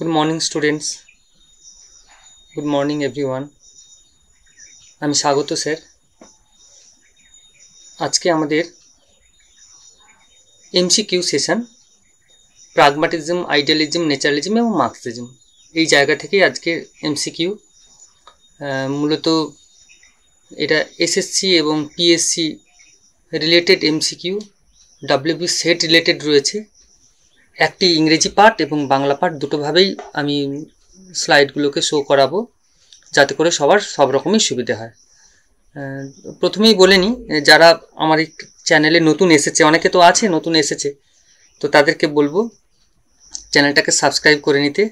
Good morning students. Good morning everyone. আমি স্বাগত sir. আজকে আমাদের এমসিকিউ সেশন প্রাগমাটিজম, আইডিয়ালিজম, ন্যাচারালিজম এবং মার্কসিজম এই জায়গা থেকে আজকে এমসিকিউ। মূলত এটা এসএসসি এবং PSC related MCQ, WB set related রয়েছে। একটি ইংরেজি পার্ট এবং বাংলা পার্ট দুটোভাবেই আমি স্লাইডগুলোকে শো করাবো যাতে করে সবার সব রকমই সুবিধা হয়। প্রথমেই বলে নিই, যারা আমার এই চ্যানেলে নতুন এসেছে, অনেকে তো আছে নতুন এসেছে, তো তাদেরকে বলবো চ্যানেলটাকে সাবস্ক্রাইব করে নিতে।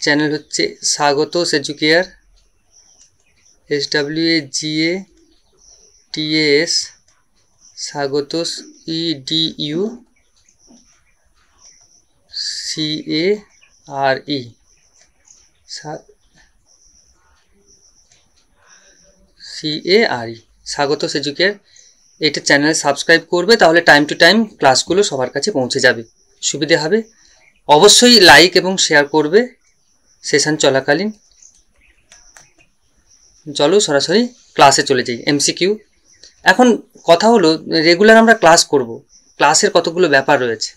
চ্যানেল হচ্ছে স্বাগতোস educare, SWAGATAS, স্বাগতোস EDU CARE, স্বাগতোস educare. এটা চ্যানেলে সাবস্ক্রাইব করবে, তাহলে টাইম টু টাইম ক্লাসগুলো সবার কাছে পৌঁছে যাবে, সুবিধে হবে। অবশ্যই লাইক এবং শেয়ার করবে সেশন চলাকালীন। চলো সরাসরি ক্লাসে চলে যাই। এমসিকিউ। এখন কথা হলো, রেগুলার আমরা ক্লাস করব, ক্লাসের কতগুলো ব্যাপার রয়েছে।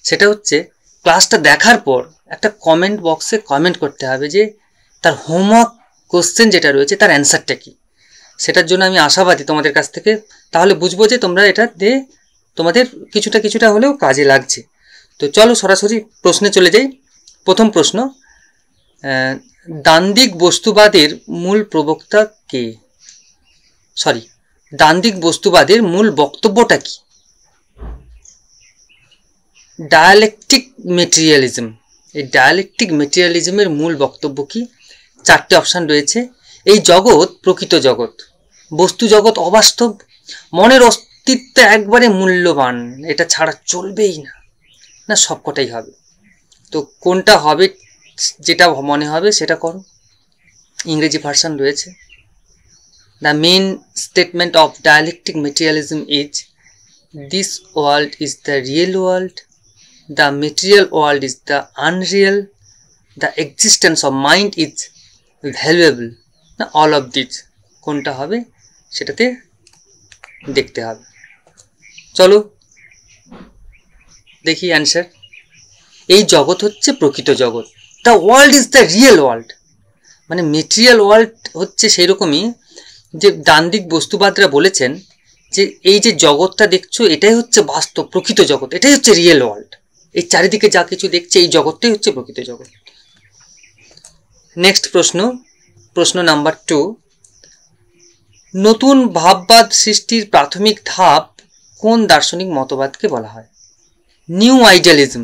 সেটা হচ্ছে ক্লাসটা দেখার পর একটা কমেন্ট বক্সে কমেন্ট করতে হবে যে তার হোমওয়ার্ক কোশ্চেন যেটা রয়েছে তার অ্যান্সারটা কী। সেটার জন্য আমি আশাবাদী তোমাদের কাছ থেকে, তাহলে বুঝবো যে তোমরা এটা দিয়ে তোমাদের কিছুটা হলেও কাজে লাগছে। তো চলো সরাসরি প্রশ্নে চলে যাই। প্রথম প্রশ্ন, দ্বান্দ্বিক বস্তুবাদের মূল প্রবক্তা কে? দ্বান্দ্বিক বস্তুবাদের মূল বক্তব্যটা কি? Dialectic materialism. এই ডায়ালেকটিক মেটেরিয়ালিজমের মূল বক্তব্য কি? চারটে অপশান রয়েছে। এই জগৎ প্রকৃত জগৎ, বস্তু জগৎ অবাস্তব, মনের অস্তিত্ব একবারে মূল্যবান, এটা ছাড়া চলবেই না, না সবকটাই হবে। তো কোনটা হবে, যেটা মনে হবে সেটা করো। ইংরেজি ভার্সন রয়েছে। The main statement of dialectic materialism is this world is the real world, the material world is the unreal, the existence of mind is valuable, না অল অফ দিস। কোনটা হবে সেটাতে দেখতে হবে। চলো দেখি অ্যান্সার। এই জগৎ হচ্ছে প্রকৃত জগৎ। The world is the real world, মানে মেটেরিয়াল ওয়ার্ল্ড হচ্ছে সেই রকমই যে দ্বান্দ্বিক বস্তুবাদরা বলেছেন যে এই যে জগৎটা দেখছো এটাই হচ্ছে বাস্তব প্রকৃত জগৎ, এটাই হচ্ছে রিয়েল ওয়ার্ল্ড। এই চারিদিকে যা কিছু দেখছে এই জগৎটাই হচ্ছে প্রকৃত জগৎ। নেক্সট প্রশ্ন নাম্বার 2, নতুন ভাববাদ সৃষ্টির প্রাথমিক ধাপ কোন দার্শনিক মতবাদকে বলা হয়? New idealism,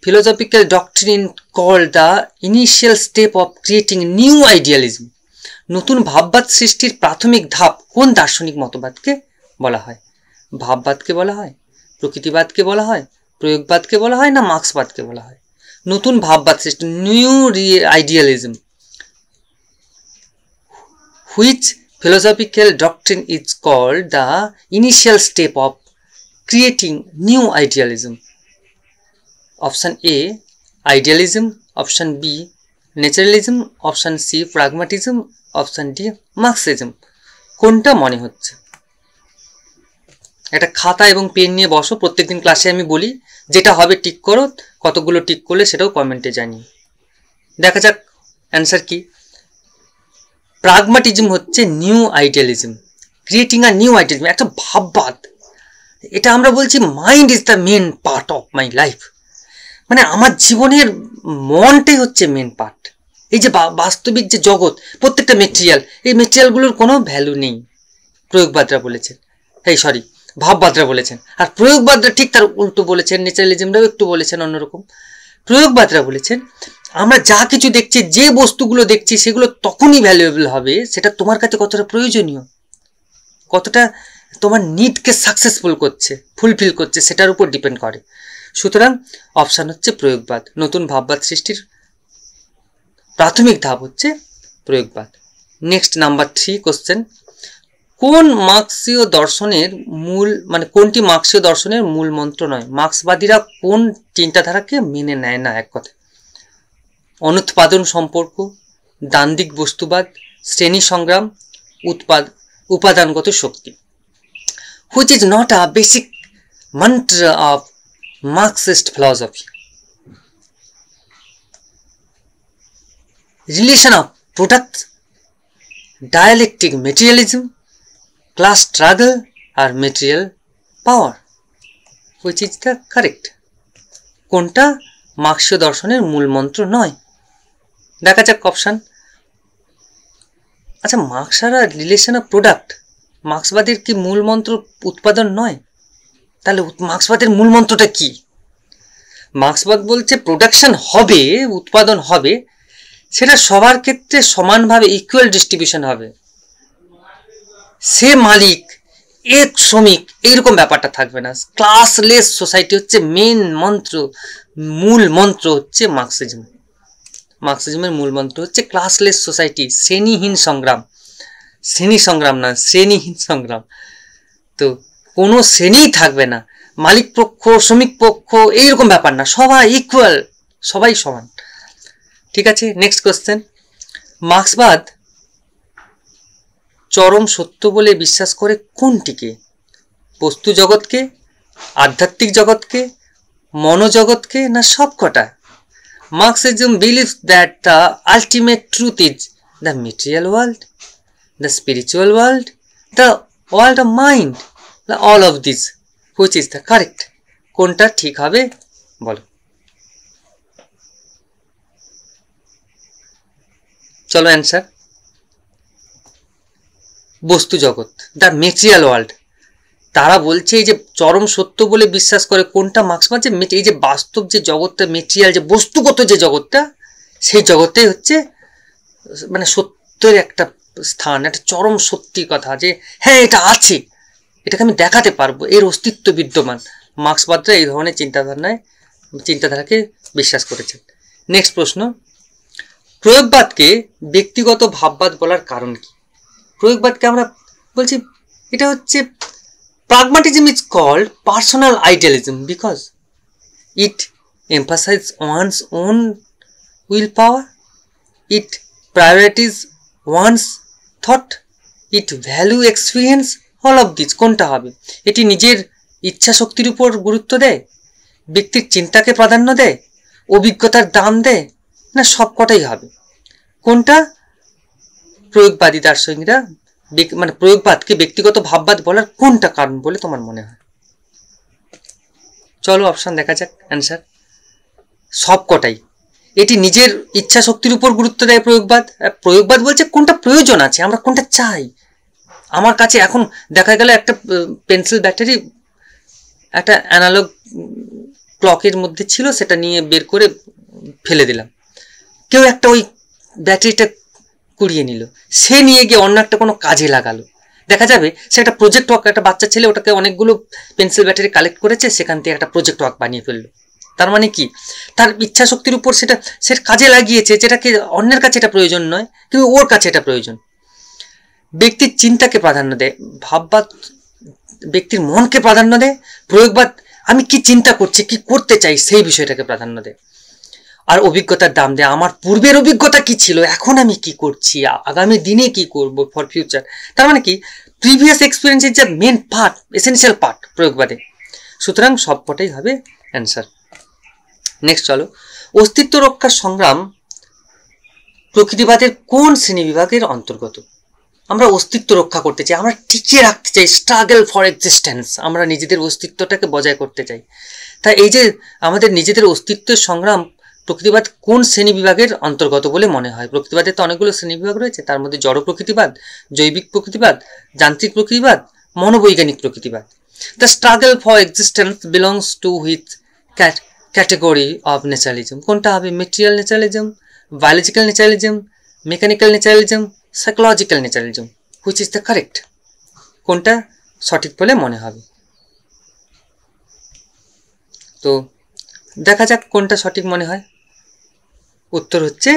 philosophical doctrine called the initial step of creating new idealism. নতুন ভাববাদ সৃষ্টির প্রাথমিক ধাপ কোন দার্শনিক মতবাদকে বলা হয়? ভাববাদকে বলা হয়, প্রকৃতিবাদকে বলা হয়, প্রয়োগবাদকে বলা হয়, না মার্ক্সবাদকে বলা হয়? নতুন ভাববাদ সৃষ্টি, new idealism, which philosophical doctrine is called the initial step of creating new idealism? Option A idealism, Option B naturalism, Option C pragmatism, Option D marxism. কোনটা মনে হচ্ছে? একটা খাতা এবং পেন নিয়ে বসো, প্রত্যেকদিন ক্লাসে আমি বলি যেটা হবে টিক করো, কতগুলো টিক করলে সেটাও কমেন্টে জানিয়ে। দেখা যাক অ্যান্সার কি। প্রাগমাটিজম হচ্ছে new idealism, creating a new idealism, একটা ভাববাদ। এটা আমরা বলছি mind is the main part of my life, মানে আমার জীবনের মনটাই হচ্ছে মেন পার্ট। এই যে বাস্তবিক যে জগৎ, প্রত্যেকটা মেটেরিয়াল, এই মেটেরিয়ালগুলোর কোনো ভ্যালু নেই, প্রয়োগবাদরা বলেছেন, ভাববাদরা বলেছেন। আর প্রয়োগবাদরা ঠিক তার উল্টো বলেছেন, ন্যাচারালিজমরাও একটু বলেছেন অন্যরকম। প্রয়োগবাদরা বলেছেন আমরা যা কিছু দেখছি, যে বস্তুগুলো দেখছি সেগুলো তখনই ভ্যালুয়েবল হবে সেটা তোমার কাছে কতটা প্রয়োজনীয়, কতটা তোমার নিডকে সাকসেসফুল করছে, ফুলফিল করছে, সেটার উপর ডিপেন্ড করে। সুতরাং অপশান হচ্ছে প্রয়োগবাদ। নতুন ভাববাদ সৃষ্টির প্রাথমিক ধাপ হচ্ছে প্রয়োগবাদ। নেক্সট নাম্বার 3 কোশ্চেন, কোন মার্ক্সীয় দর্শনের মূল মানে কোনটি মার্ক্সীয় দর্শনের মূল মন্ত্র নয়? মার্ক্সবাদীরা কোন চিন্তাধারাকে মেনে নেয় না? এক কথা, অনুৎপাদন সম্পর্ক, দ্বান্দ্বিক বস্তুবাদ, শ্রেণী সংগ্রাম, উপাদানগত শক্তি। Which is not a basic mantra of Marxist philosophy? Relation of product, dialectic materialism, class struggle or material power? Which is the correct? কোনটা মার্ক্সীয় দর্শনের মূল মন্ত্র নয়? দেখা যাক অপশন। আচ্ছা, মার্ক্সরা রিলেশন অফ প্রোডাক্ট, মার্ক্সবাদের কি মূল মন্ত্র উৎপাদন নয়? তাহলে মার্ক্সবাদের মূল মন্ত্রটা কি? মার্ক্সবাদ বলছে প্রোডাকশন হবে, উৎপাদন হবে, সেটা সবার ক্ষেত্রে সমানভাবে ইকুয়াল ডিস্ট্রিবিউশন হবে, সে মালিক এক শ্রমিক এইরকম ব্যাপারটা থাকবে না। ক্লাসলেস সোসাইটি হচ্ছে মেন মন্ত্র, মূল মন্ত্র হচ্ছে মার্ক্সিজম। মার্ক্সিজমের মূল মন্ত্র হচ্ছে ক্লাসলেস সোসাইটি, শ্রেণীহীন সংগ্রাম, শ্রেণী সংগ্রাম না, শ্রেণীহীন সংগ্রাম। তো কোনো শ্রেণীই থাকবে না, মালিক পক্ষ শ্রমিক পক্ষ এইরকম ব্যাপার না, সবাই ইকুয়াল, সবাই সমান। ঠিক আছে, নেক্সট কোশ্চেন। মার্ক্সবাদ চরম সত্য বলে বিশ্বাস করে কোনটিকে? বস্তু জগৎকে, আধ্যাত্মিক জগৎকে, মনোজগৎকে, না সবকটা? Marxism believes that the ultimate truth is the material world, the spiritual world, the world of mind, all of this. Which is the correct? কোনটা ঠিক হবে বলো? চলো অ্যান্সার। বস্তু জগৎ, দ্য মেটেরিয়াল ওয়ার্ল্ড। তারা বলছে এই যে চরম সত্য বলে বিশ্বাস করে কোনটা? মার্ক্সবাদ, যে এই যে বাস্তব যে জগৎটা, মেটেরিয়াল যে বস্তুগত যে জগৎটা, সেই জগৎটাই হচ্ছে মানে সত্যের একটা স্থান, একটা চরম সত্যি কথা, যে হ্যাঁ এটা আছে, এটাকে আমি দেখাতে পারবো, এর অস্তিত্ব বিদ্যমান। মার্ক্সবাদরা এই ধরনের চিন্তাধারাকে বিশ্বাস করেছেন। নেক্সট প্রশ্ন, প্রয়োগবাদকে ব্যক্তিগত ভাববাদ বলার কারণ কি? প্রয়োগবাদকে আমরা বলছি এটা হচ্ছে pragmatism is called personal idealism because it emphasizes one's own willpower, it prioritizes one's thought, it value experience, all of this. কোনটা হবে? এটি নিজের ইচ্ছা শক্তির উপর গুরুত্ব দেয়, ব্যক্তির চিন্তাকে প্রাধান্য দেয়, অভিজ্ঞতার দাম দেয়, না সবকটাই হবে? কোনটা? প্রয়োগবাদী দার্শনিকরা মানে প্রয়োগবাদকে ব্যক্তিগত ভাববাদ বলার কোনটা কারণ বলে তোমার মনে হয়? চলো অপশন দেখা যাক। অ্যান্সার সবকটাই। এটি নিজের ইচ্ছা শক্তির উপর গুরুত্ব দেয় প্রয়োগবাদ। প্রয়োগবাদ বলছে কোনটা প্রয়োজন আছে, আমরা কোনটা চাই। আমার কাছে এখন দেখা গেল একটা পেন্সিল ব্যাটারি একটা অ্যানালগ ক্লকের মধ্যে ছিল, সেটা নিয়ে বের করে ফেলে দিলাম, কেউ একটা ওই ব্যাটারিটা কুড়িয়ে নিল, সে নিয়ে গিয়ে অন্য একটা কোনো কাজে লাগালো, দেখা যাবে সে একটা প্রজেক্ট ওয়ার্ক, একটা বাচ্চা ছেলে ওটাকে অনেকগুলো পেন্সিল ব্যাটারি কালেক্ট করেছে, সেখান থেকে একটা প্রজেক্ট ওয়ার্ক বানিয়ে ফেললো। তার মানে কি? তার ইচ্ছা শক্তির উপর সেটা সে কাজে লাগিয়েছে, যেটাকে অন্যের কাছে এটা প্রয়োজন নয়, কিন্তু ওর কাছে এটা প্রয়োজন। ব্যক্তির চিন্তাকে প্রাধান্য দেয় ভাববাদ, ব্যক্তির মনকে প্রাধান্য দেয়। প্রয়োগবাদ আমি কি চিন্তা করছি, কি করতে চাই, সেই বিষয়টাকে প্রাধান্য দেয়। আর অভিজ্ঞতার দাম দেয়, আমার পূর্বের অভিজ্ঞতা কি ছিল, এখন আমি কি করছি, আগামী দিনে কি করব, ফর ফিউচার। তার মানে কি? Previous experience is the main part, essential part প্রয়োগবাদে। সুতরাং সবকটাই হবে অ্যান্সার। নেক্সট চলো, অস্তিত্ব রক্ষার সংগ্রাম প্রকৃতিবাদের কোন শ্রেণী বিভাগের অন্তর্গত? আমরা অস্তিত্ব রক্ষা করতে চাই, আমরা টিকিয়ে রাখতে চাই, স্ট্রাগল ফর এক্সিস্টেন্স, আমরা নিজেদের অস্তিত্বটাকে বজায় করতে চাই। তাই এই যে আমাদের নিজেদের অস্তিত্বের সংগ্রাম, প্রকৃতিবাদ কোন শ্রেণী বিভাগের অন্তর্গত বলে মনে হয়? প্রকৃতিবাদের তো অনেকগুলো শ্রেণী বিভাগ রয়েছে, তার মধ্যে জড় প্রকৃতিবাদ, জৈবিক প্রকৃতিবাদ, যান্ত্রিক প্রকৃতিবাদ, মনোবৈজ্ঞানিক প্রকৃতিবাদ। The struggle for existence belongs to which category of naturalism? কোনটা হবে? Material naturalism, biological naturalism, mechanical naturalism, psychological naturalism? Which is the correct? কোনটা সঠিক বলে মনে হবে? তো দেখা যাক কোনটা সঠিক মনে হয়। উত্তর হচ্ছে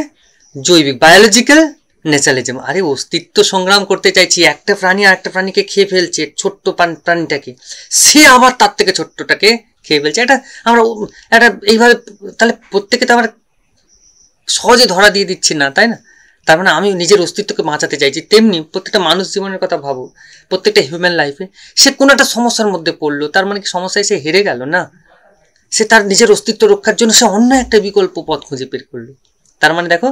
জৈবিক, বায়োলজিক্যাল ন্যাচারালিজম, আরে অস্তিত্ব সংগ্রাম করতে চাইছি, একটা প্রাণী আর একটা প্রাণীকে খেয়ে ফেলছে, ছোট্ট প্রাণীটাকে, সে আবার তার থেকে ছোট্টটাকে খেয়ে ফেলছে। এটা আমরা একটা এইভাবে, তাহলে প্রত্যেকে তো আমরা সহজে ধরা দিয়ে দিচ্ছি না, তাই না? তার মানে আমি নিজের অস্তিত্বকে বাঁচাতে চাইছি। তেমনি প্রত্যেকটা মানুষ জীবনের কথা ভাবো, প্রত্যেকটা হিউম্যান লাইফে সে কোনো একটা সমস্যার মধ্যে পড়লো, তার মানে কি সমস্যায় সে হেরে গেল? না, সে তার নিজের অস্তিত্ব রক্ষার জন্য সে অন্য একটা বিকল্প পথ খুঁজে বের করলো। তার মানে দেখো,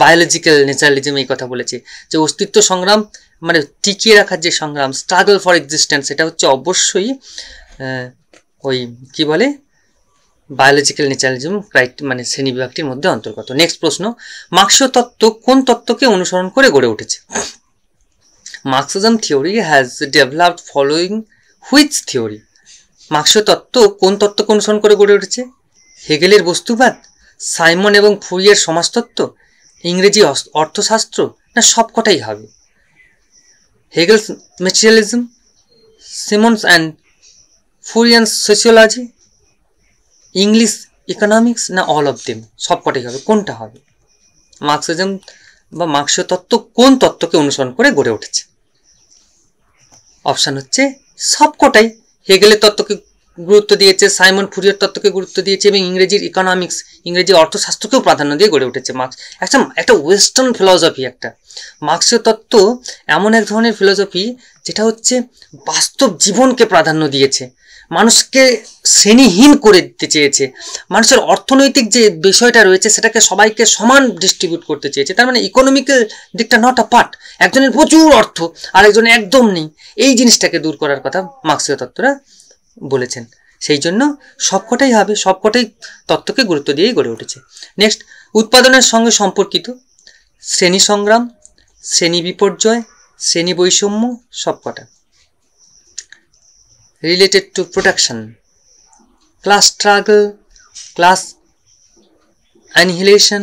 বায়োলজিক্যাল ন্যাচারালিজম এই কথা বলেছে যে অস্তিত্ব সংগ্রাম মানে টিকিয়ে রাখার যে সংগ্রাম, স্ট্রাগল ফর এক্সিস্টেন্স, এটা হচ্ছে অবশ্যই ওই কি বলে বায়োলজিক্যাল ন্যাচারালিজম মানে শ্রেণী বিভাগটির মধ্যে অন্তর্গত। নেক্সট প্রশ্ন, মার্ক্সীয় তত্ত্ব কোন তত্ত্বকে অনুসরণ করে গড়ে উঠেছে? Marxism theory has developed following which theory? মার্ক্সীয় তত্ত্ব কোন তত্ত্বকে অনুসরণ করে গড়ে উঠেছে? হেগেলের বস্তুবাদ, সাইমন এবং ফুরিয়ের সমাজতত্ত্ব, ইংরেজি অর্থশাস্ত্র, না সবকটাই হবে? Hegel's materialism, Simon's and Fourierian sociology, English economics, না অল অফ দেম? সবকটাই হবে। কোনটা হবে? মার্ক্সিজম বা মার্ক্সীয় তত্ত্ব কোন তত্ত্বকে অনুসরণ করে গড়ে উঠেছে? অপশান হচ্ছে সবকটাই। হেগেলের তত্ত্বকে গুরুত্ব দিয়েছে, সাইমন ফুরিয়ার তত্ত্বকে গুরুত্ব দিয়েছে, এবং ইংরেজির ইকোনমিক্স, ইংরেজি অর্থশাস্ত্রকেও প্রাধান্য দিয়ে গড়ে উঠেছে। মার্ক্স একটা ওয়েস্টার্ন ফিলসফি, একটা মার্ক্সীয় তত্ত্ব এমন এক ধরনের ফিলসফি যেটা হচ্ছে বাস্তব জীবনকে প্রাধান্য দিয়েছে, মানুষকে শ্রেণীহীন করে দিতে চেয়েছে, মানুষের অর্থনৈতিক যে বিষয়টা রয়েছে সেটাকে সবাইকে সমান ডিস্ট্রিবিউট করতে চেয়েছে। তার মানে ইকোনমিক্যাল দিকটা নট আ পার্ট, একজনের প্রচুর অর্থ আর একজনের একদম নেই, এই জিনিসটাকে দূর করার কথা মার্ক্সীয় তত্ত্বরা বলেছেন। সেই জন্য সবকটাই হবে, সবকটাই তত্ত্বকে গুরুত্ব দিয়েই গড়ে উঠেছে। নেক্সট, উৎপাদনের সঙ্গে সম্পর্কিত শ্রেণী সংগ্রাম, শ্রেণী বিপর্যয়, শ্রেণী বৈষম্য, সবকটা। Related to production, class struggle, class annihilation,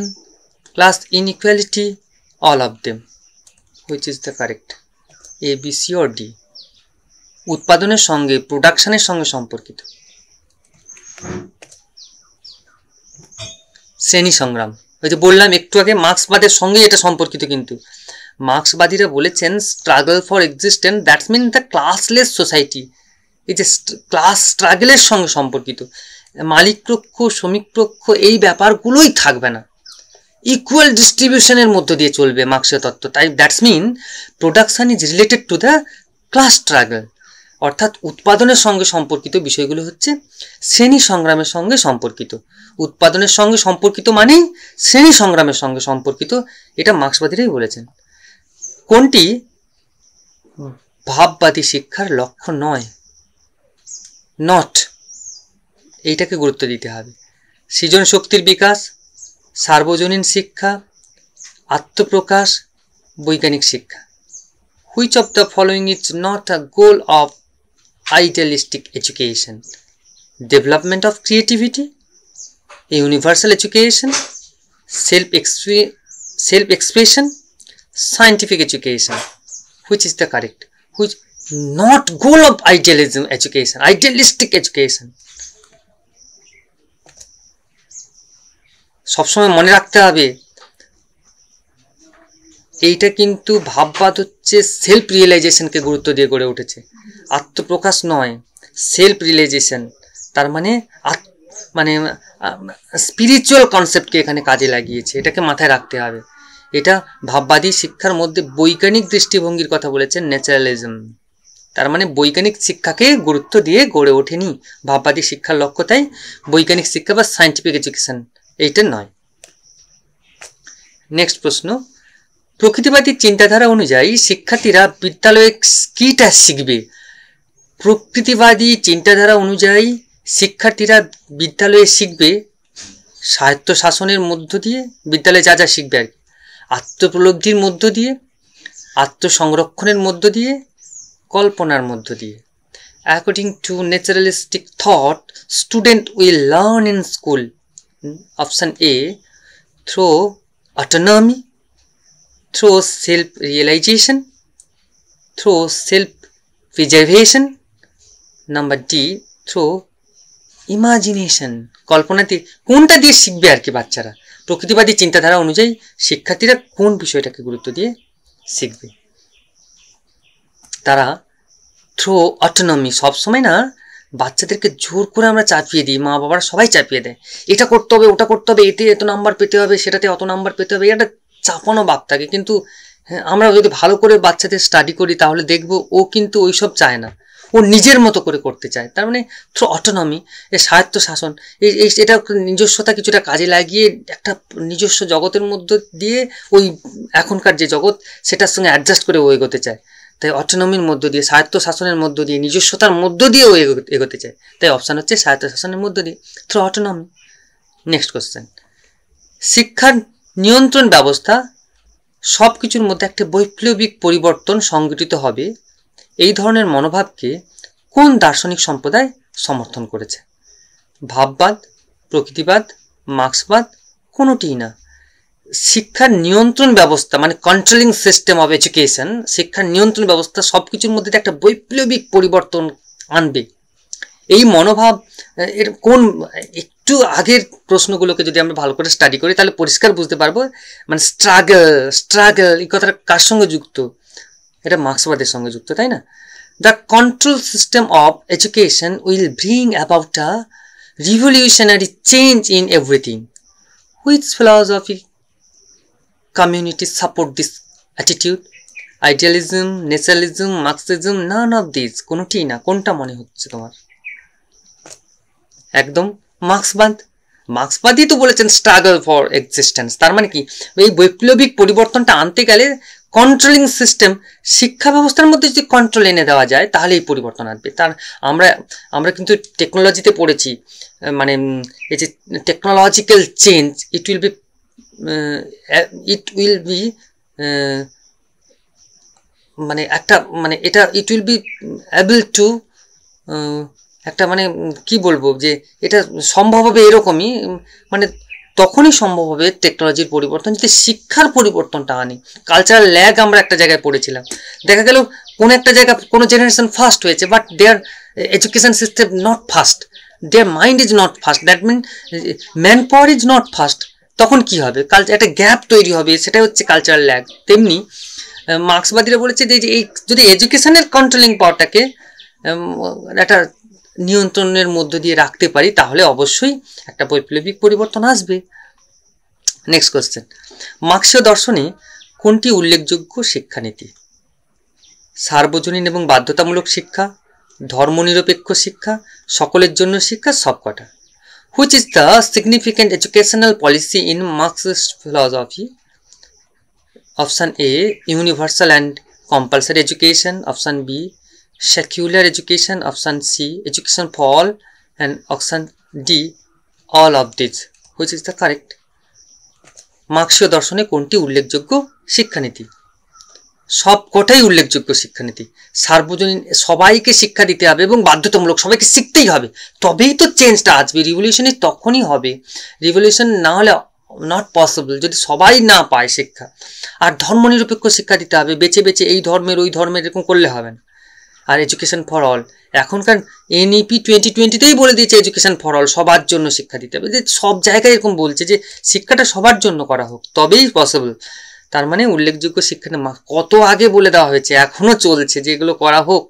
class inequality, all of them. Which is the correct? A, B, C or D? উৎপাদনের সঙ্গে প্রোডাকশনের সঙ্গে সম্পর্কিত শ্রেণী সংগ্রাম, ওই যে বললাম একটু আগে মার্ক্সবাদের সঙ্গে এটা সম্পর্কিত, কিন্তু মার্ক্সবাদীরা বলেছেন struggle for existence, that's mean the classless society. এই যে ক্লাস স্ট্রাগলের সঙ্গে সম্পর্কিত, মালিক পক্ষ শ্রমিক পক্ষ এই ব্যাপারগুলোই থাকবে না, ইকুয়াল ডিস্ট্রিবিউশনের মধ্য দিয়ে চলবে মার্ক্সীয় তত্ত্ব। তাই that's mean production is related to the class struggle, অর্থাৎ উৎপাদনের সঙ্গে সম্পর্কিত বিষয়গুলো হচ্ছে শ্রেণী সংগ্রামের সঙ্গে সম্পর্কিত। উৎপাদনের সঙ্গে সম্পর্কিত মানেই শ্রেণী সংগ্রামের সঙ্গে সম্পর্কিত, এটা মার্ক্সবাদীরাই বলেছেন। কোনটি ভাববাদী শিক্ষার লক্ষ্য নয়? নট, এইটাকে গুরুত্ব দিতে হবে। সৃজন শক্তির বিকাশ, সার্বজনীন শিক্ষা, আত্মপ্রকাশ, বৈজ্ঞানিক শিক্ষা। Which of the following is not a goal of idealistic education? Development of creativity, universal education, self-expression, scientific education. Which is the correct? Which not goal of idealism education, idealistic education. সবসময় মনে রাখতে হবে এইটা কিন্তু ভাববাদ হচ্ছে self রিয়েলাইজেশনকে গুরুত্ব দিয়ে গড়ে উঠেছে, আত্মপ্রকাশ নয়, সেলফ রিয়েলাইজেশন। তার মানে স্পিরিচুয়াল কনসেপ্টকে এখানে কাজে লাগিয়েছে, এটাকে মাথায় রাখতে হবে। এটা ভাববাদী শিক্ষার মধ্যে বৈজ্ঞানিক দৃষ্টিভঙ্গির কথা বলেছেন ন্যাচারালিজম। তার মানে বৈজ্ঞানিক শিক্ষাকে গুরুত্ব দিয়ে গড়ে ওঠেনি ভাববাদী শিক্ষার লক্ষ্য, তাই বৈজ্ঞানিক শিক্ষা বা সায়েন্টিফিক এডুকেশন এইটা নয়। নেক্সট প্রশ্ন, প্রকৃতিবাদী চিন্তাধারা অনুযায়ী শিক্ষার্থীরা বিদ্যালয়ে কিটা শিখবে? প্রকৃতিবাদী চিন্তাধারা অনুযায়ী শিক্ষার্থীরা বিদ্যালয়ে শিখবে স্বায়ত্তশাসনের মধ্য দিয়ে, বিদ্যালয়ে যা যা শিখবে আর কি, আত্মোপলব্ধির মধ্য দিয়ে, আত্মসংরক্ষণের মধ্য দিয়ে, কল্পনার মধ্য দিয়ে। According to naturalistic thought, student will learn in school. Option A, through autonomy, through self-realization, through self-preservation, number D, through imagination. কল্পনা দিয়ে, কোনটা দিয়ে শিখবে আর কি বাচ্চারা? প্রকৃতিবাদী চিন্তাধারা অনুযায়ী শিক্ষার্থীরা কোন বিষয়টাকে গুরুত্ব দিয়ে শিখবে? তারা থ্রো অটোনমি, সবসময় না বাচ্চাদেরকে জোর করে আমরা চাপিয়ে দিই, মা বাবারা সবাই চাপিয়ে দেয়, এটা করতে হবে, ওটা করতে হবে, এতে এত নাম্বার পেতে হবে, সেটাতে অত নাম্বার পেতে হবে, এটা চাপানো ভাব থাকে। কিন্তু আমরা যদি ভালো করে বাচ্চাদের স্টাডি করি তাহলে দেখব ও কিন্তু ওইসব চায় না, ও নিজের মতো করে করতে চায়। তার মানে থ্রু অটোনমি, স্বায়ত্ত শাসন, এটা নিজস্বতা কিছুটা কাজে লাগিয়ে একটা নিজস্ব জগতের মধ্যে দিয়ে ওই এখনকার যে জগৎ সেটার সঙ্গে অ্যাডজাস্ট করে ও এগোতে চায়। তাই অটোনমির মধ্য দিয়ে, স্বায়ত্ত শাসনের মধ্য দিয়ে, নিজস্বতার মধ্য দিয়ে ও এগোতে চায়। তাই অপশান হচ্ছে স্বায়ত্ত শাসনের মধ্য দিয়ে, থ্রু অটোনমি। নেক্সট কোশ্চেন, শিক্ষার নিয়ন্ত্রণ ব্যবস্থা সব কিছুর মধ্যে একটা বৈপ্লবিক পরিবর্তন সংঘটিত হবে, এই ধরনের মনোভাবকে কোন দার্শনিক সম্প্রদায় সমর্থন করেছে? ভাববাদ, প্রকৃতিবাদ, মার্ক্সবাদ, কোনোটিই না। শিক্ষার নিয়ন্ত্রণ ব্যবস্থা মানে কন্ট্রোলিং সিস্টেম অফ এডুকেশন, শিক্ষার নিয়ন্ত্রণ ব্যবস্থা সব কিছুর মধ্যে একটা বৈপ্লবিক পরিবর্তন আনবে, এই মনোভাব এর কোন, একটু আগের প্রশ্নগুলোকে যদি আমরা ভালো করে স্টাডি করি তাহলে পরিষ্কার বুঝতে পারবো। মানে স্ট্রাগল এই কথাটা কার সঙ্গে যুক্ত? এটা মার্ক্সবাদের সঙ্গে যুক্ত, তাই না? The control system of education will bring about a revolutionary change in everything. Which philosophy community support this attitude? Idealism, naturalism, Marxism, none of these, কোনোটিই না। কোনটা মনে হচ্ছে তোমার? একদম মার্ক্সবাদই তো বলেছেন স্ট্রাগল ফর এক্সিস্টেন্স। তার মানে কি, এই বৈপ্লবিক পরিবর্তনটা আনতে গেলে কন্ট্রোলিং সিস্টেম, শিক্ষা ব্যবস্থার মধ্যে যদি কন্ট্রোল এনে দেওয়া যায় তাহলে এই পরিবর্তন আসবে। তার আমরা কিন্তু টেকনোলজিতে পড়েছি, মানে এই যে technological change, it will be মানে একটা মানে এটা it will be able to একটা মানে কি বলবো, যে এটা সম্ভব হবে এরকমই, মানে তখনই সম্ভব হবে টেকনোলজির পরিবর্তন যদি শিক্ষার পরিবর্তনটা আনি। কালচারাল ল্যাগ আমরা একটা জায়গায় পড়েছিলাম, দেখা গেল কোনো একটা জায়গা কোনো জেনারেশন ফাস্ট হয়েছে but their education system not fast, their mind is not fast, that mean man power is not fast. তখন কি হবে? একটা গ্যাপ তৈরি হবে, সেটা হচ্ছে কালচারাল ল্যাগ। তেমনি মার্ক্সবাদীরা বলেছে যে এই যদি এডুকেশনের কন্ট্রোলিং পাওয়ারটাকে একটা নিয়ন্ত্রণের মধ্য দিয়ে রাখতে পারি তাহলে অবশ্যই একটা বৈপ্লবিক পরিবর্তন আসবে। নেক্সট কোশ্চেন, মার্ক্সীয় দর্শনে কোনটি উল্লেখযোগ্য শিক্ষানীতি? সার্বজনীন এবং বাধ্যতামূলক শিক্ষা, ধর্মনিরপেক্ষ শিক্ষা, সকলের জন্য শিক্ষা, সবকটা। Which is the significant educational policy in Marxist philosophy? Option A, universal and compulsory education. Option B, secular education. Option C, education for all. And option D, all of these. Which is the correct? মার্ক্সীয় দর্শনে কোনটি উল্লেখযোগ্য শিক্ষানীতি? সবকটাই উল্লেখযোগ্য শিক্ষানীতি। সার্বজনীন, সবাইকে শিক্ষা দিতে হবে এবং বাধ্যতামূলক, সবাইকে শিখতেই হবে, তবেই তো চেঞ্জটা আসবে। রিভলিউশনই তখনই হবে, রিভলিউশন না হলে নট পসিবল যদি সবাই না পায় শিক্ষা। আর ধর্মনিরপেক্ষ শিক্ষা দিতে হবে, বেছে বেছে এই ধর্মের ওই ধর্মের এরকম করলে হবে না। আর এডুকেশন ফর অল, এখনকার NEP 2020তেই বলে দিয়েছে এডুকেশন ফর অল, সবার জন্য শিক্ষা দিতে হবে। যে সব জায়গায় এরকম বলছে যে শিক্ষাটা সবার জন্য করা হোক, তবেই পসিবল। তার মানে উল্লেখযোগ্য শিক্ষা কত আগে বলে দেওয়া হয়েছে, এখনো চলছে যে এগুলো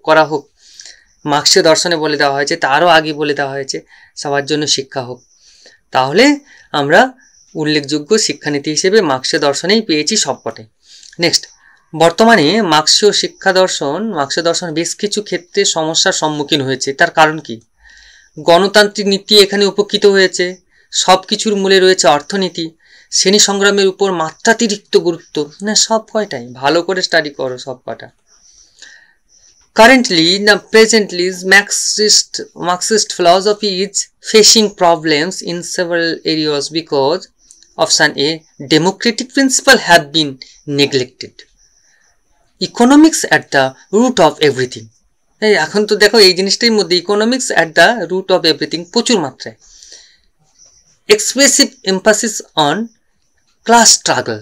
করা হোক। মার্ক্সীয় দর্শনে বলে দেওয়া হয়েছে, তারও আগে বলে দেওয়া হয়েছে সবার জন্য শিক্ষা হোক। তাহলে আমরা উল্লেখযোগ্য শিক্ষানীতি হিসেবে মার্ক্সীয় দর্শনেই পেয়েছি সবকটাই। নেক্সট, বর্তমানে মার্ক্সীয় দর্শন বেশ কিছু ক্ষেত্রে সমস্যার সম্মুখীন হয়েছে। তার কারণ কি? গণতান্ত্রিক নীতি এখানে উপকৃত হয়েছে, সব কিছুর মূলে রয়েছে অর্থনীতি, শ্রেণী সংগ্রামের উপর মাত্রাতিরিক্ত গুরুত্ব, না সব কয়টাই? ভালো করে স্টাডি করো সব কটা। Presently, Marxist philosophy is facing problems in several areas because option A, democratic principles have been neglected. Economics at the root of everything. এখন তো দেখো এই জিনিসটার মধ্যে economics at the root of everything প্রচুর মাত্রায়। Expressive emphasis on class struggle.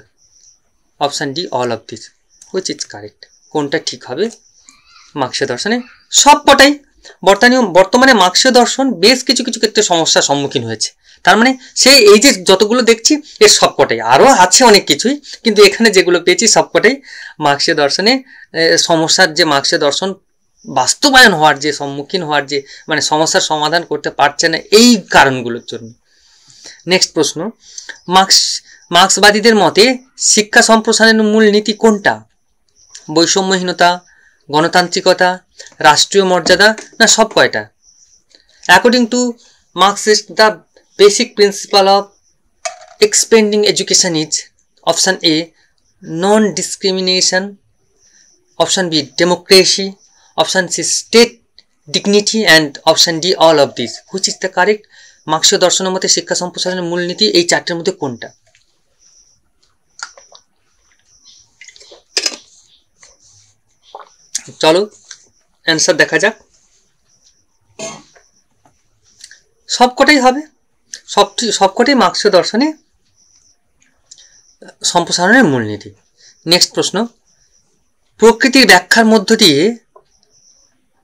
Option D, all of this. Which is correct? কোনটা ঠিক হবে? মার্ক্সীয় দর্শনে সবকটাই। বর্তমানে মার্ক্সীয় দর্শন বেশ কিছু ক্ষেত্রে সমস্যার সম্মুখীন হয়েছে। তার মানে সেই এই যে যতগুলো দেখছি এর সবকটাই, আরও আছে অনেক কিছুই, কিন্তু এখানে যেগুলো পেয়েছি সবকটাই মার্ক্সীয় দর্শনে সমস্যার যে মার্ক্সীয় দর্শন বাস্তবায়ন হওয়ার যে সম্মুখীন হওয়ার যে মানে সমস্যার সমাধান করতে পারছে না এই কারণগুলোর জন্য। নেক্সট প্রশ্ন, মার্ক্সবাদীদের মতে শিক্ষা সম্প্রসারণের মূল নীতি কোনটা? বৈষম্যহীনতা, গণতান্ত্রিকতা, রাষ্ট্রীয় মর্যাদা, না সব কয়টা? According to Marxist, the basic principle of expanding education is option A, non-discrimination, option B, democracy, option C, state dignity, and option D, all of these. Which is the correct? মার্ক্সীয় দর্শনের মতে শিক্ষা সম্প্রসারণের মূলনীতি এই চারটের মধ্যে কোনটা? চলো অ্যান্সার দেখা যাক। সবকটাই হবে, সবকটাই মার্ক্সীয় দর্শনে সম্প্রসারণের মূলনীতি। নেক্সট প্রশ্ন, প্রকৃতির ব্যাখ্যার মধ্য দিয়ে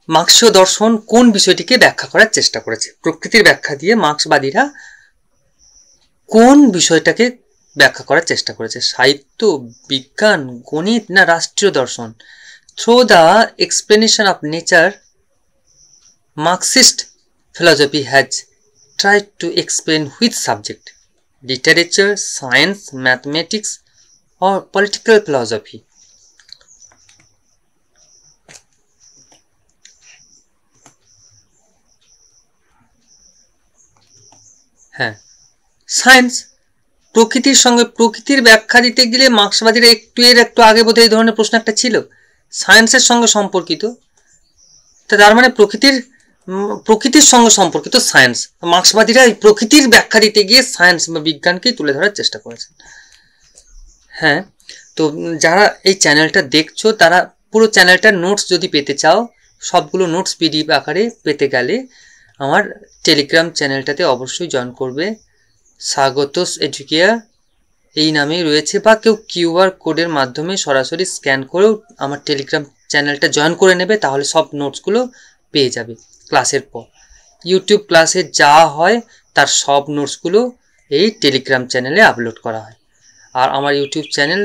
মার্ক্সীয় দর্শন কোন বিষয়টিকে ব্যাখ্যা করার চেষ্টা করেছে? প্রকৃতির ব্যাখ্যা দিয়ে মার্ক্সবাদীরা কোন বিষয়টাকে ব্যাখ্যা করার চেষ্টা করেছে? সাহিত্য, বিজ্ঞান, গণিত, না রাষ্ট্রীয় দর্শন? Through the explanation of nature, Marxist philosophy has tried to explain which subject? Literature, science, mathematics, or political philosophy? হ্যাঁ, সায়েন্স। প্রকৃতির সঙ্গে প্রকৃতির ব্যাখ্যা দিতে গেলে মার্ক্সবাদীরা একটু আগে বোধহয় এই ধরনের প্রশ্ন একটা ছিল, সায়েন্সের সঙ্গে সম্পর্কিত, তার মানে প্রকৃতির সঙ্গে সম্পর্কিত সায়েন্স। মার্ক্সবাদীরা এই প্রকৃতির ব্যাখ্যা দিতে গিয়ে সায়েন্স বা বিজ্ঞানকেই তুলে ধরার চেষ্টা করেছেন। হ্যাঁ, তো যারা এই চ্যানেলটা দেখছো তারা পুরো চ্যানেলটার নোটস যদি পেতে চাও, সবগুলো নোটস পিডিএফ আকারে পেতে গেলে আমার টেলিগ্রাম চ্যানেলটাতে অবশ্যই জয়েন করবে, স্বাগতস এডুকেয়ার এই নামেই রয়েছে, বা কেউ কিউআর কোডের মাধ্যমে সরাসরি স্ক্যান করেও আমার টেলিগ্রাম চ্যানেলটা জয়েন করে নেবে, তাহলে সব নোটসগুলো পেয়ে যাবে ক্লাসের পর। ইউটিউব ক্লাসে যা হয় তার সব নোটসগুলো এই টেলিগ্রাম চ্যানেলে আপলোড করা হয়। আর আমার ইউটিউব চ্যানেল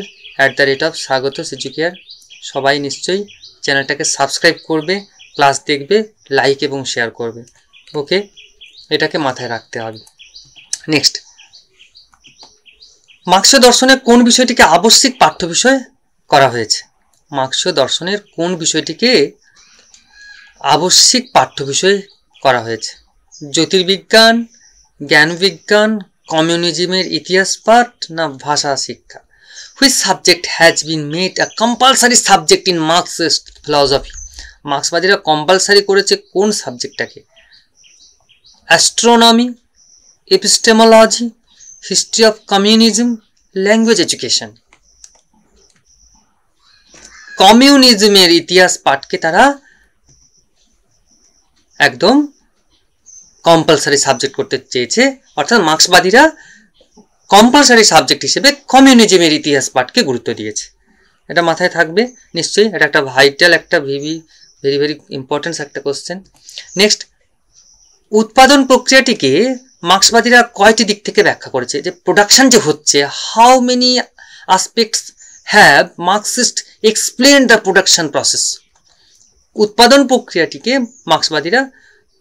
@স্বাগতস এডুকেয়ার, সবাই নিশ্চয়ই চ্যানেলটাকে সাবস্ক্রাইব করবে, ক্লাস দেখবে, লাইক এবং শেয়ার করবে। ওকে, এটাকে মাথায় রাখতে হবে। নেক্সট, মার্ক্সীয় দর্শনের কোন বিষয়টিকে আবশ্যিক পাঠ্য বিষয় করা হয়েছে? মার্ক্সীয় দর্শনের কোন বিষয়টিকে আবশ্যিক পাঠ্য বিষয় করা হয়েছে? জ্যোতির্বিজ্ঞান, জ্ঞানবিজ্ঞান, কমিউনিজমের ইতিহাস পাঠ, না ভাষা শিক্ষা? Which subject has been made a compulsory subject in Marxist philosophy? মার্ক্সবাদীরা কম্পালসারি করেছে কোন সাবজেক্টটাকে? Astronomy, epistemology, history of communism, language education? কমিউনিজমের ইতিহাস পাঠকে তারা একদম কম্পালসারি সাবজেক্ট করতে চেয়েছে, অর্থাৎ মার্ক্সবাদীরা কম্পালসারি সাবজেক্ট হিসেবে কমিউনিজমের ইতিহাস পাঠকে গুরুত্ব দিয়েছে। এটা মাথায় থাকবে নিশ্চয়ই, এটা একটা ভাইটাল, একটা ভেরি ভেরি ইম্পর্টেন্ট একটা কোশ্চেন। নেক্সট, উৎপাদন প্রক্রিয়াটিকে মার্ক্সবাদীরা কয়টি দিক থেকে ব্যাখ্যা করেছে? যে প্রোডাকশন যে হচ্ছে, how many aspects have Marxist explain the production process? উৎপাদন প্রক্রিয়াটিকে মার্ক্সবাদীরা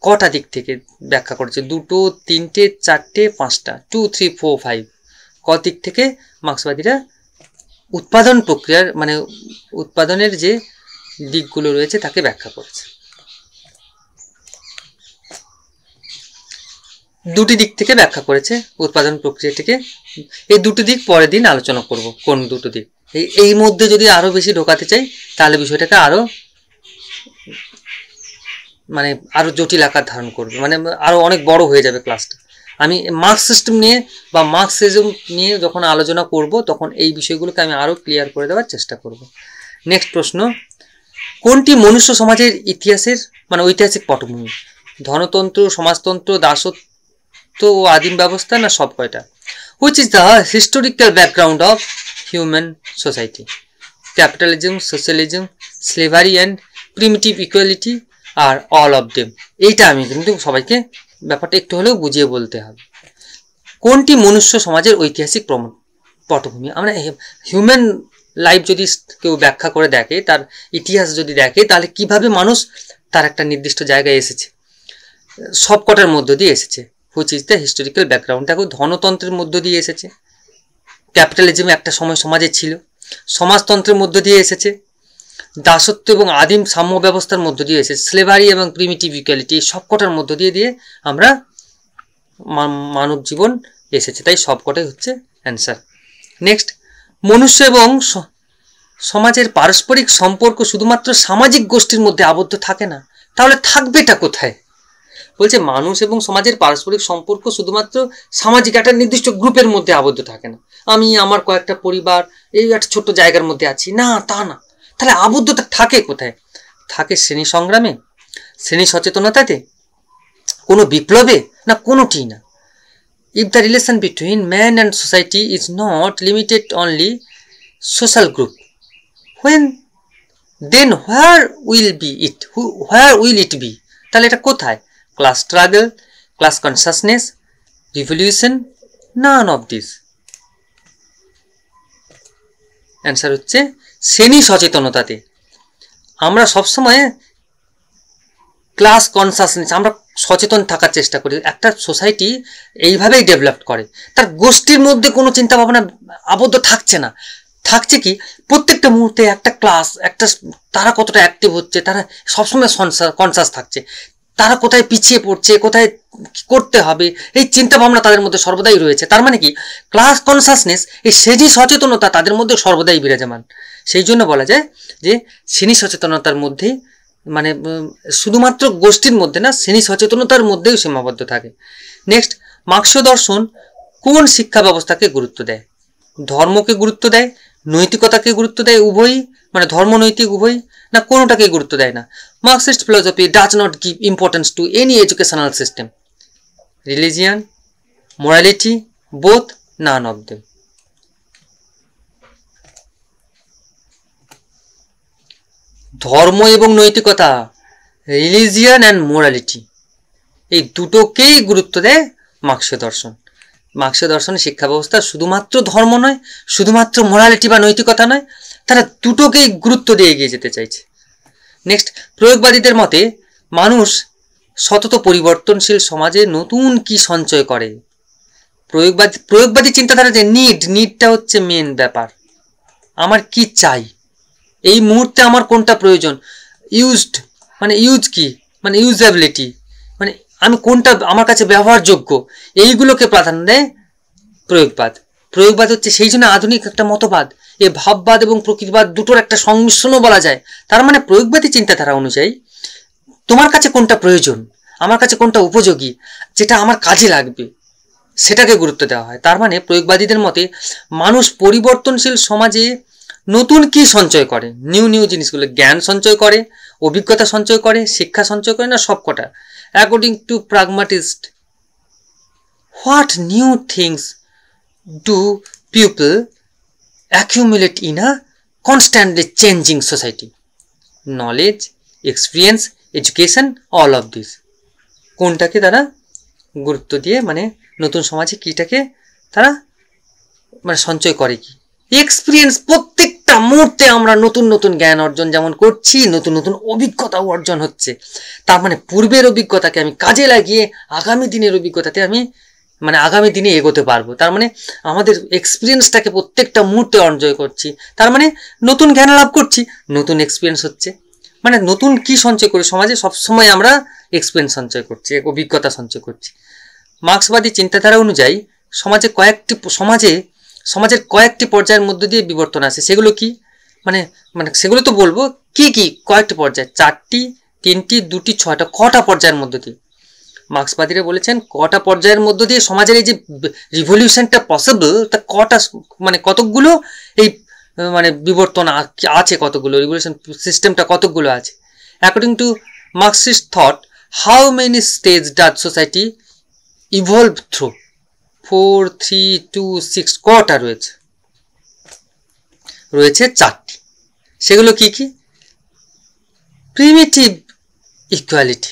কটা দিক থেকে ব্যাখ্যা করেছে? 2, 3, 4, 5টা, 2, 3, 4, 5 ক দিক থেকে মার্ক্সবাদীরা উৎপাদন প্রক্রিয়ার মানে উৎপাদনের যে দিকগুলো রয়েছে তাকে ব্যাখ্যা করেছে? 2টি দিক থেকে ব্যাখ্যা করেছে উৎপাদন প্রক্রিয়াটিকে। এই 2টি দিক পরের দিন আলোচনা করব, কোন 2টো দিক। এই মধ্যে যদি আরো বেশি ঢোকাতে চাই তাহলে বিষয়টাকে আরো মানে আরো জটিল আকার ধারণ করবে, মানে আরো অনেক বড় হয়ে যাবে ক্লাসটা। আমি মার্ক্স সিস্টেম নিয়ে বা মার্ক্সিজম নিয়ে যখন আলোচনা করব তখন এই বিষয়গুলোকে আমি আরো ক্লিয়ার করে দেওয়ার চেষ্টা করব। নেক্সট প্রশ্ন, কোনটি মনুষ্য সমাজের ইতিহাসের মানে ঐতিহাসিক পটভূমি? ধনতন্ত্র, সমাজতন্ত্র, দাসত্ব ও আদিম ব্যবস্থা, না সব কয়টা? Which is the historical background of human society? Capitalism, socialism, slavery and primitive equality, আর অল অফ দেম? এইটা আমি কিন্তু সবাইকে ব্যাপারটা একটু হলেও বুঝিয়ে বলতে হবে। কোনটি মনুষ্য সমাজের ঐতিহাসিক পটভূমি? আমরা হিউম্যান লাইফ যদি কেউ ব্যাখ্যা করে দেখে, তার ইতিহাস যদি দেখে, তাহলে কিভাবে মানুষ তার একটা নির্দিষ্ট জায়গায় এসেছে, সবকটার মধ্য দিয়ে এসেছে। Which is the historical background? দেখো, ধনতন্ত্রের মধ্য দিয়ে এসেছে, ক্যাপিটালিজম একটা সময় সমাজে ছিল, সমাজতন্ত্রের মধ্য দিয়ে এসেছে, দাসত্ব এবং আদিম সাম্য ব্যবস্থার মধ্য দিয়ে এসেছে, স্লেভারি এবং প্রিমিটিভ ইকুয়ালিটি, সবকটার মধ্য দিয়ে আমরা মানব জীবন এসেছে। তাই সবকটাই হচ্ছে অ্যান্সার। নেক্সট, মনুষ্য এবং সমাজের পারস্পরিক সম্পর্ক শুধুমাত্র সামাজিক গোষ্ঠীর মধ্যে আবদ্ধ থাকে না, তাহলে থাকবেটা কোথায়? বলছে মানুষ এবং সমাজের পারস্পরিক সম্পর্ক শুধুমাত্র সামাজিক একটা নির্দিষ্ট গ্রুপের মধ্যে আবদ্ধ থাকে না, আমি আমার কয়েকটা পরিবার এই একটা ছোট্ট জায়গার মধ্যে আছি, না, তা না। তাহলে আবদ্ধতা থাকে কোথায়? থাকে শ্রেণী সংগ্রামে, শ্রেণী সচেতনতাতে, কোনো বিপ্লবে, না কোনোটি না। If the relation between man and society is not limited only social group, then where will it be? তাহলে এটা কোথায়? Class struggle, class consciousness, revolution, none of this. Answer হচ্ছে শ্রেণী সচেতনতাতে। আমরা সবসময় ক্লাস কনসাসনেস, আমরা সচেতন থাকার চেষ্টা করি। একটা সোসাইটি এইভাবেই ডেভেলপ করে, তার গোষ্ঠীর মধ্যে কোনো চিন্তা ভাবনা আবদ্ধ থাকছে না। থাকছে কি, প্রত্যেকটা মুহূর্তে একটা ক্লাস, একটা তারা কতটা অ্যাক্টিভ হচ্ছে, তারা সবসময় কনসাস থাকছে, তারা কোথায় পিছিয়ে পড়ছে, কোথায় করতে হবে, এই চিন্তা ভাবনা তাদের মধ্যে সর্বদাই রয়েছে। তার মানে কি, ক্লাস কনসাসনেস, এই শ্রেণী সচেতনতা তাদের মধ্যে সর্বদাই বিরাজমান। সেই জন্য বলা যায় যে শ্রেণী সচেতনতার মধ্যেই, মানে শুধুমাত্র গোষ্ঠীর মধ্যে না, শ্রেণী সচেতনতার মধ্যেও সীমাবদ্ধ থাকে। নেক্সট, মার্ক্সীয় দর্শন কোন শিক্ষা ব্যবস্থাকে গুরুত্ব দেয়? ধর্মকে গুরুত্ব দেয়, নৈতিকতাকে গুরুত্ব দেয়, উভয়ই, মানে ধর্ম নৈতিক উভয়ই, না কোনোটাকে গুরুত্ব দেয় না? Marxist philosophy does not give importance to any educational system, religion, morality, both, none of them. ধর্ম এবং নৈতিকতা, রিলিজিয়ান অ্যান্ড মোরালিটি, এই দুটোকেই গুরুত্ব দেয় মার্ক্সীয় দর্শন। মার্ক্সীয় দর্শনের শিক্ষা ব্যবস্থা শুধুমাত্র ধর্ম নয়, শুধুমাত্র মোরালিটি বা নৈতিকতা নয়, তারা দুটোকেই গুরুত্ব দিয়ে এগিয়ে যেতে চাইছে। নেক্সট, প্রয়োগবাদীদের মতে মানুষ সতত পরিবর্তনশীল সমাজে নতুন কি সঞ্চয় করে? প্রয়োগবাদী চিন্তাধারা যে নিডটা হচ্ছে মেন ব্যাপার। আমার কি চাই, এই মুহূর্তে আমার কোনটা প্রয়োজন, ইউজ কি, মানে ইউজেবিলিটি, মানে আমি কোনটা আমার কাছে ব্যবহারযোগ্য, এইগুলোকে প্রাধান্য দেয় প্রয়োগবাদ। প্রয়োগবাদ হচ্ছে সেই জন্য আধুনিক একটা মতবাদ। এ ভাববাদ এবং প্রকৃতিবাদ দুটোর একটা সংমিশ্রণও বলা যায়। তার মানে প্রয়োগবাদী চিন্তাধারা অনুযায়ী তোমার কাছে কোনটা প্রয়োজন, আমার কাছে কোনটা উপযোগী, যেটা আমার কাজে লাগবে, সেটাকে গুরুত্ব দেওয়া হয়। তার মানে প্রয়োগবাদীদের মতে মানুষ পরিবর্তনশীল সমাজে নতুন কি সঞ্চয় করে? নিউ জিনিসগুলো, জ্ঞান সঞ্চয় করে, অভিজ্ঞতা সঞ্চয় করে, শিক্ষা সঞ্চয় করে, না সবকটা? According to pragmatist, what new things do people accumulate in a constantly changing society? Knowledge, experience, education, all of this. কোনটাকে তারা গুরুত্ব দিয়ে, মানে নতুন সমাজে কিটাকে তারা মানে সঞ্চয় করে? কি এক্সপিরিয়েন্স, প্রত্যেকটা মুহূর্তে আমরা নতুন নতুন জ্ঞান অর্জন যেমন করছি, নতুন নতুন অভিজ্ঞতাও অর্জন হচ্ছে। তার মানে পূর্বের অভিজ্ঞতাকে আমি কাজে লাগিয়ে আগামী দিনের অভিজ্ঞতাতে আমি, মানে আগামী দিনে এগোতে পারবো। তার মানে আমাদের এক্সপিরিয়েন্সটাকে প্রত্যেকটা মুহূর্তে এনজয় করছি, তার মানে নতুন জ্ঞান লাভ করছি, নতুন এক্সপিরিয়েন্স হচ্ছে। মানে নতুন কি সঞ্চয় করি সমাজে? সবসময় আমরা এক্সপিরিয়েন্স সঞ্চয় করছি, অভিজ্ঞতা সঞ্চয় করছি। মার্ক্সবাদী চিন্তাধারা অনুযায়ী সমাজের কয়েকটি পর্যায়ের মধ্য দিয়ে বিবর্তন আসে। সেগুলো কি, মানে সেগুলো তো বলবো কি কয়েকটি পর্যায়, 4টি, 3টি, 2টি, 6টা, কটা পর্যায়ের মধ্য দিয়ে? মার্ক্সবাদীরা বলেছেন কটা পর্যায়ের মধ্য দিয়ে সমাজের এই যে রিভলিউশনটা পসিবল, তা কটা, মানে কতকগুলো এই মানে বিবর্তন আছে, কতগুলো রিভলিউশন সিস্টেমটা কতগুলো আছে? According to Marxist thought, how many stage does society evolve through? 4, 3, 2, 6, কটা রয়েছে? 4টি। সেগুলো কি? প্রিমিটিভ ইকুয়ালিটি,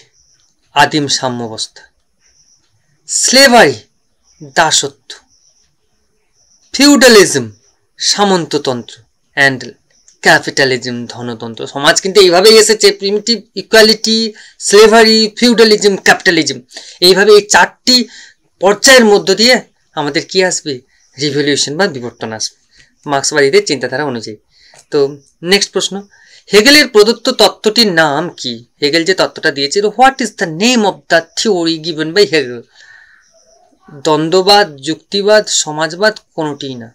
আদিম সাম্যাবস্থা, স্লেভারি, দাসত্ব। ফিউডালিজম সামন্ততন্ত্র, অ্যান্ড ক্যাপিটালিজম ধনতন্ত্র। সমাজ কিন্তু এইভাবেই এসেছে, primitive, equality, slavery, feudalism, capitalism, এইভাবে এই চারটি পর্যায়ের মধ্য দিয়ে আমাদের কি আসবে, রিভলিউশন বা বিবর্তন আসবে মার্ক্সবাদীদের চিন্তাধারা অনুযায়ী। তো নেক্সট প্রশ্ন, হেগেলের প্রদত্ত তত্ত্বটির নাম কি? হেগেল যে তত্ত্বটা দিয়েছিল, what is the name of the theory given by Hegel? দ্বন্দ্ববাদ, যুক্তিবাদ, সমাজবাদ, কোনোটিই না।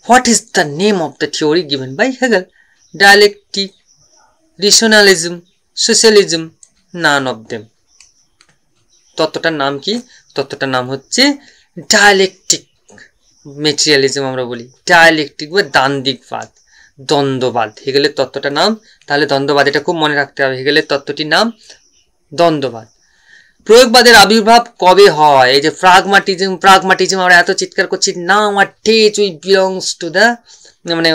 What is the name of the theory given by Hegel? Dialectic, rationalism, socialism, none of them. তত্ত্বটার নাম কি? তত্ত্বটার নাম হচ্ছে ডায়ালেকটিক মেটেরিয়ালিজম, আমরা বলি ডায়ালেকটিক বা দ্বান্দ্বিকবাদ, দ্বন্দ্ববাদ। হেগেলের তত্ত্বটার নাম, তাহলে দ্বন্দ্ববাদ, এটা খুব মনে রাখতে হবে। হেগেলের তত্ত্বটির নাম দ্বন্দ্ববাদ। প্রয়োগবাদের আবির্ভাব কবে হয়? এই যে প্রাগমাটিজম আমরা এত চিৎকার করছি, নাও আর টেজ উই বিলংস টু দ্য, মানে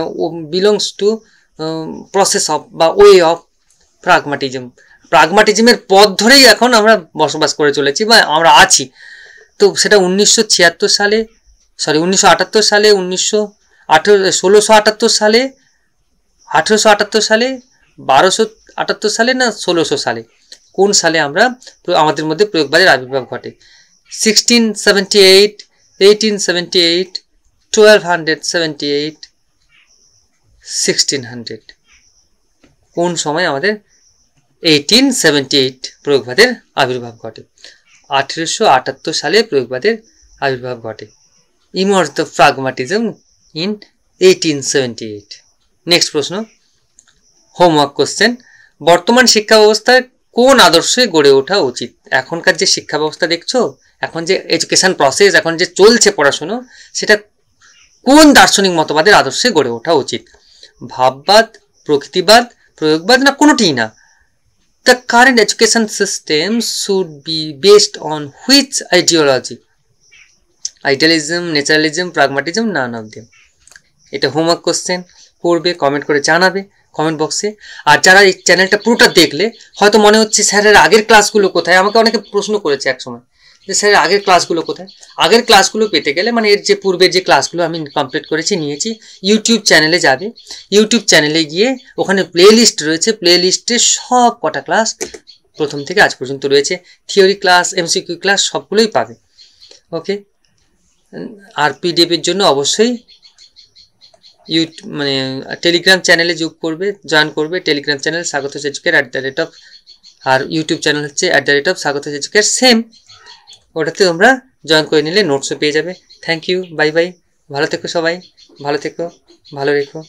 বিলংস টু প্রসেস অফ বা ওয়ে অফ প্রাগমাটিজমের পথ ধরেই এখন আমরা বসবাস করে চলেছি বা আমরা আছি। তো সেটা 1978 সালে, 1878 সালে, 1678 সালে, 1878 সালে, 1278 সালে না 1600 সালে, কোন সালে আমরা আমাদের মধ্যে প্রয়োগবাদের আবির্ভাব ঘটে? 1678, 1878, 1278, 1600, কোন সময় আমাদের 1878 প্রয়োগবাদের আবির্ভাব ঘটে? 1878 সালে প্রয়োগবাদের আবির্ভাব ঘটে। Emerge the প্রাগমাটিজম in 1878। নেক্সট প্রশ্ন, হোমওয়ার্ক কোশ্চেন, বর্তমান শিক্ষা ব্যবস্থায় কোন আদর্শে গড়ে ওঠা উচিত? এখনকার যে শিক্ষা ব্যবস্থা দেখছো, এখন যে এডুকেশন প্রসেস, এখন যে চলছে পড়াশুনো, সেটা কোন দার্শনিক মতবাদের আদর্শে গড়ে ওঠা উচিত? ভাববাদ, প্রকৃতিবাদ, প্রয়োগবাদ, না কোনোটিই না? The current education system should be based on which ideology? Idealism, naturalism, pragmatism, none of them. এটা হোমওয়ার্ক কোশ্চেন, পড়বে, কমেন্ট করে জানাবে কমেন্ট বক্সে। আর যারা এই চ্যানেলটা পুরোটা দেখলে হয়তো মনে হচ্ছে স্যারের আগের ক্লাসগুলো কোথায়, আমাকে অনেকে প্রশ্ন করেছে একসময় যে স্যারের আগের ক্লাসগুলো কোথায়। আগের ক্লাসগুলো পেতে গেলে, মানে এর যে পূর্বের যে ক্লাসগুলো আমি কমপ্লিট করেছি, নিয়েছি, ইউটিউব চ্যানেলে যাবে। ইউটিউব চ্যানেলে গিয়ে ওখানে প্লে লিস্ট রয়েছে, প্লে লিস্টে সব কটা ক্লাস প্রথম থেকে আজ পর্যন্ত রয়েছে, থিওরি ক্লাস, এমসিকিউ ক্লাস সবগুলোই পাবে। ওকে, আর পিডিএফের জন্য অবশ্যই মানে টেলিগ্রাম চ্যানেলে যোগ করবে, জয়েন করবে। টেলিগ্রাম চ্যানেল স্বাগত এজুকেট @ আর ইউটিউব চ্যানেল হচ্ছে @ স্বাগত এজুকেট, সেম। ওটাতে তোমরা জয়েন করে নিলে নোটসও পেয়ে যাবে। থ্যাংক ইউ, বাই বাই, ভালো থেকো সবাই, ভালো থেকো, ভালো রেখো।